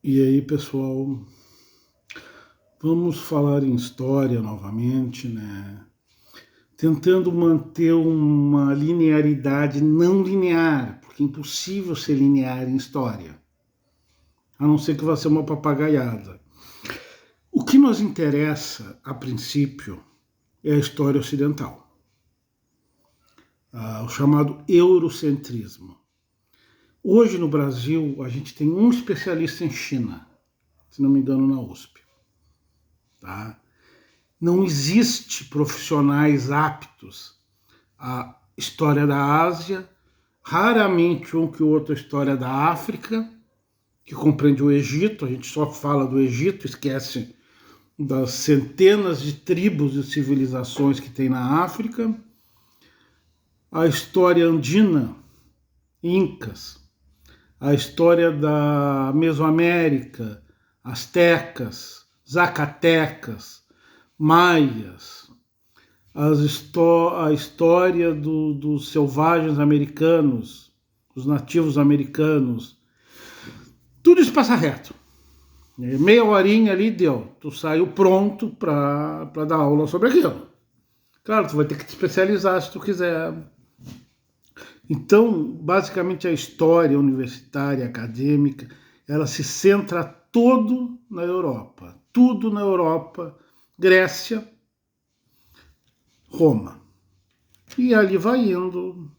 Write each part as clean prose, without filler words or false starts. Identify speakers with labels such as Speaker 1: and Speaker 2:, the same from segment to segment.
Speaker 1: E aí, pessoal, vamos falar em história novamente, né? Tentando manter uma linearidade não linear, porque é impossível ser linear em história, a não ser que vá ser uma papagaiada. O que nos interessa, a princípio, é a história ocidental, o chamado eurocentrismo. Hoje no Brasil, a gente tem um especialista em China, se não me engano, na USP. Tá? Não existe profissionais aptos à história da Ásia, raramente um que outro história da África, que compreende o Egito, a gente só fala do Egito, esquece das centenas de tribos e civilizações que tem na África, a história andina, incas, a história da Mesoamérica, astecas, zacatecas, maias, a história dos selvagens americanos, dos nativos americanos, tudo isso passa reto. Meia horinha ali deu, tu saiu pronto para dar aula sobre aquilo. Claro, tu vai ter que te especializar se tu quiser. Então, basicamente a história universitária, acadêmica, ela se centra todo na Europa. Tudo na Europa, Grécia, Roma. E ali vai indo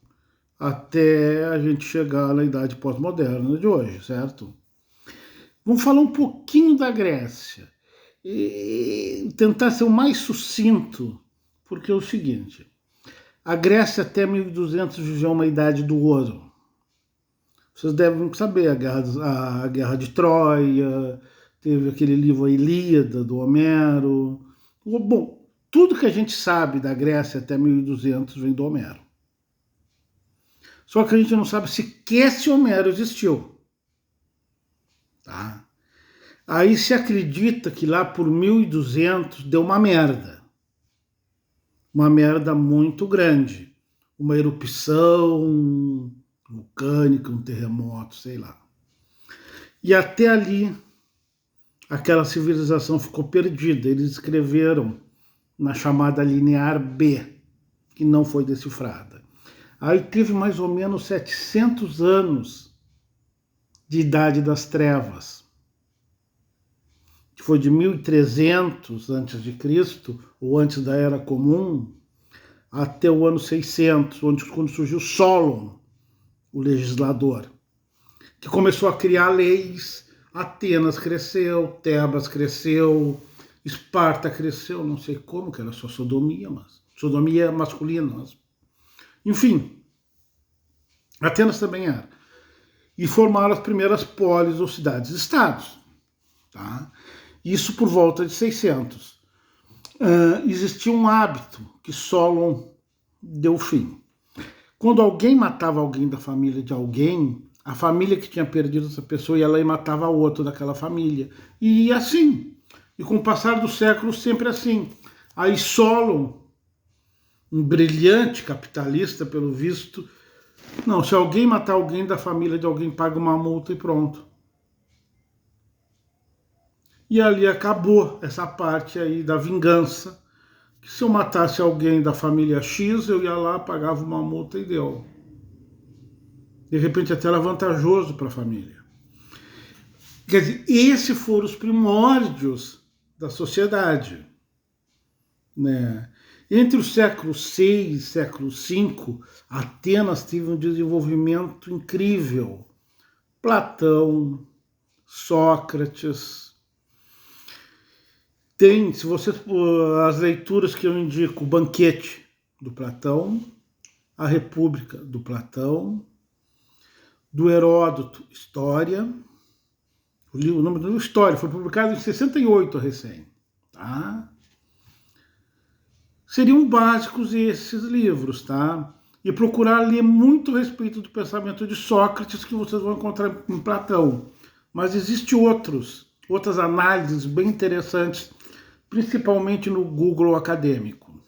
Speaker 1: até a gente chegar na idade pós-moderna de hoje, certo? Vamos falar um pouquinho da Grécia e tentar ser o mais sucinto, porque é o seguinte: a Grécia até 1200 viveu uma idade do ouro. Vocês devem saber a guerra de Troia, teve aquele livro A Ilíada, do Homero. Bom, tudo que a gente sabe da Grécia até 1200 vem do Homero. Só que a gente não sabe sequer se Homero existiu. Tá? Aí se acredita que lá por 1200 deu uma merda. Uma merda muito grande. Uma erupção vulcânica, um terremoto, sei lá. E até ali, aquela civilização ficou perdida. Eles escreveram na chamada linear B, que não foi decifrada. Aí teve mais ou menos 700 anos de Idade das Trevas, que foi de 1300 a.C., ou antes da Era Comum, até o ano 600, quando surgiu Solon, o legislador, que começou a criar leis. Atenas cresceu, Tebas cresceu, Esparta cresceu, não sei como, que era só sodomia, mas sodomia masculina. Mas, enfim, Atenas também era. E formaram as primeiras polis ou cidades-estados. Tá? Isso por volta de 600. Existia um hábito que Solon deu fim. Quando alguém matava alguém da família de alguém, a família que tinha perdido essa pessoa ia lá e matava outro daquela família. E assim. E com o passar dos séculos, sempre assim. Aí Solon, um brilhante capitalista, pelo visto, não, se alguém matar alguém da família de alguém, paga uma multa e pronto. E ali acabou essa parte aí da vingança. Que se eu matasse alguém da família X, eu ia lá, pagava uma multa e deu. De repente até era vantajoso para a família. Quer dizer, esses foram os primórdios da sociedade. Né? Entre o século VI e século V, Atenas teve um desenvolvimento incrível. Platão, Sócrates. Tem, se você as leituras que eu indico, o Banquete do Platão, a República do Platão, do Heródoto, História. O nome do livro História foi publicado em 68 recém. Tá? Seriam básicos esses livros, tá? E procurar ler muito a respeito do pensamento de Sócrates, que vocês vão encontrar em Platão. Mas existem outras análises bem interessantes, principalmente no Google acadêmico.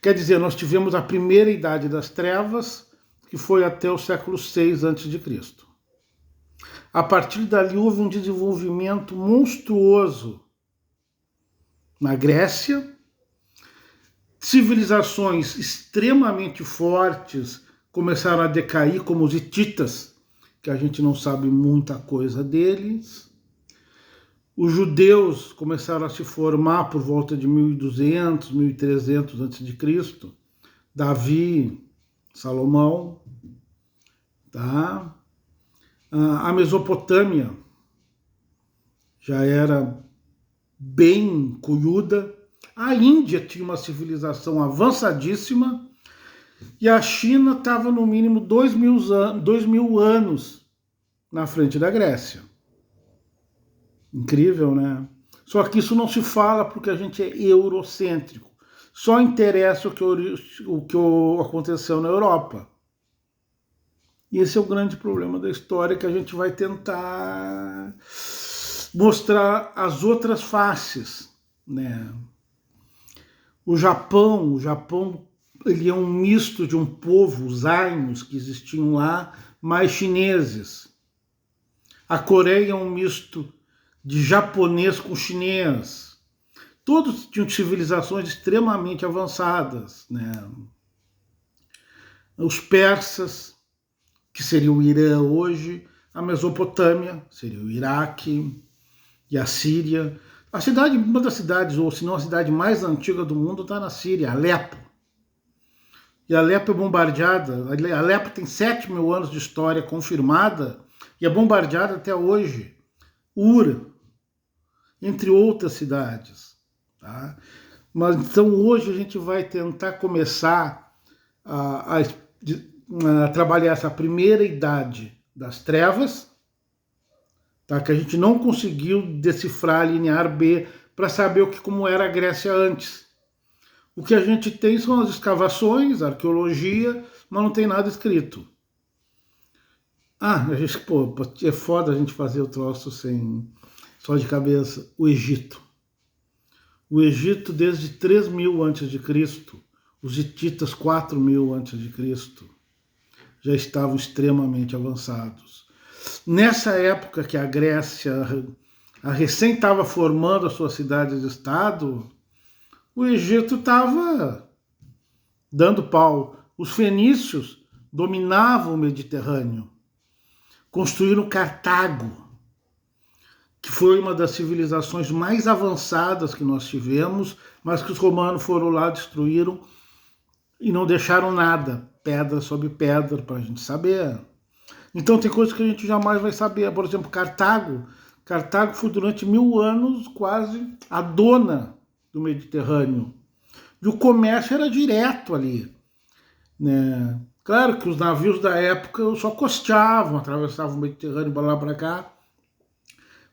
Speaker 1: Quer dizer, nós tivemos a primeira Idade das Trevas, que foi até o século VI a.C. A partir dali houve um desenvolvimento monstruoso na Grécia, civilizações extremamente fortes começaram a decair, como os hititas, que a gente não sabe muita coisa deles. Os judeus começaram a se formar por volta de 1200, 1300 a.C., Davi, Salomão, tá? A Mesopotâmia já era bem cuiuda, a Índia tinha uma civilização avançadíssima e a China estava no mínimo 2000 anos na frente da Grécia. Incrível, né? Só que isso não se fala porque a gente é eurocêntrico. Só interessa o que aconteceu na Europa. E esse é o grande problema da história, que a gente vai tentar mostrar as outras faces, né? O Japão ele é um misto de um povo, os Ainos, que existiam lá, mais chineses. A Coreia é um misto de japonês com chinês. Todos tinham civilizações extremamente avançadas, né? Os persas, que seria o Irã hoje, a Mesopotâmia, seria o Iraque e a Síria. Uma das cidades, ou se não a cidade mais antiga do mundo, está na Síria, Alepo. E Alepo é bombardeada, Alepo tem 7.000 anos de história confirmada e é bombardeada até hoje. Ura, entre outras cidades. Tá? Mas então hoje a gente vai tentar começar a trabalhar essa primeira idade das trevas, tá? Que a gente não conseguiu decifrar a linear B para saber como era a Grécia antes. O que a gente tem são as escavações, a arqueologia, mas não tem nada escrito. É foda a gente fazer o troço só de cabeça. O Egito. O Egito, desde 3.000 a.C., os hititas 4.000 a.C., já estavam extremamente avançados. Nessa época que a Grécia recém estava formando as suas cidades-estado, o Egito estava dando pau. Os fenícios dominavam o Mediterrâneo. Construíram Cartago, que foi uma das civilizações mais avançadas que nós tivemos, mas que os romanos foram lá, destruíram e não deixaram nada, pedra sobre pedra, para a gente saber. Então tem coisas que a gente jamais vai saber. Por exemplo, Cartago foi durante 1000 anos quase a dona do Mediterrâneo. E o comércio era direto ali, né? Claro que os navios da época só costeavam, atravessavam o Mediterrâneo para lá para cá,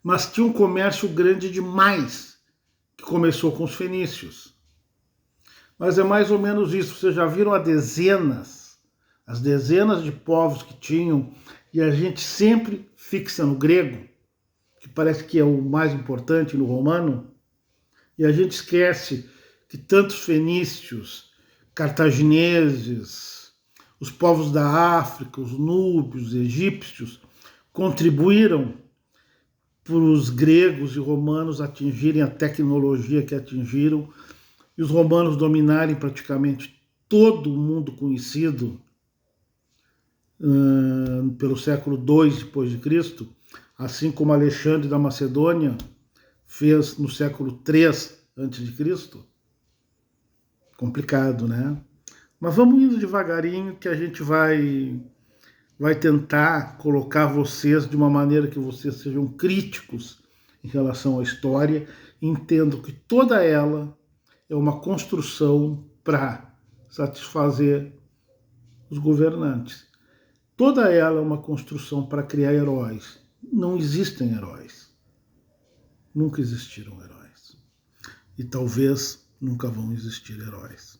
Speaker 1: mas tinha um comércio grande demais, que começou com os fenícios. Mas é mais ou menos isso. Vocês já viram as dezenas de povos que tinham, e a gente sempre fixa no grego, que parece que é o mais importante, no romano, e a gente esquece que tantos fenícios, cartagineses, os povos da África, os núbios, os egípcios, contribuíram para os gregos e romanos atingirem a tecnologia que atingiram, e os romanos dominarem praticamente todo o mundo conhecido pelo século II depois de Cristo, assim como Alexandre da Macedônia fez no século III antes de Cristo. Complicado, né? Mas vamos indo devagarinho, que a gente vai tentar colocar vocês de uma maneira que vocês sejam críticos em relação à história, entendam que toda ela é uma construção para satisfazer os governantes. Toda ela é uma construção para criar heróis. Não existem heróis. Nunca existiram heróis. E talvez nunca vão existir heróis.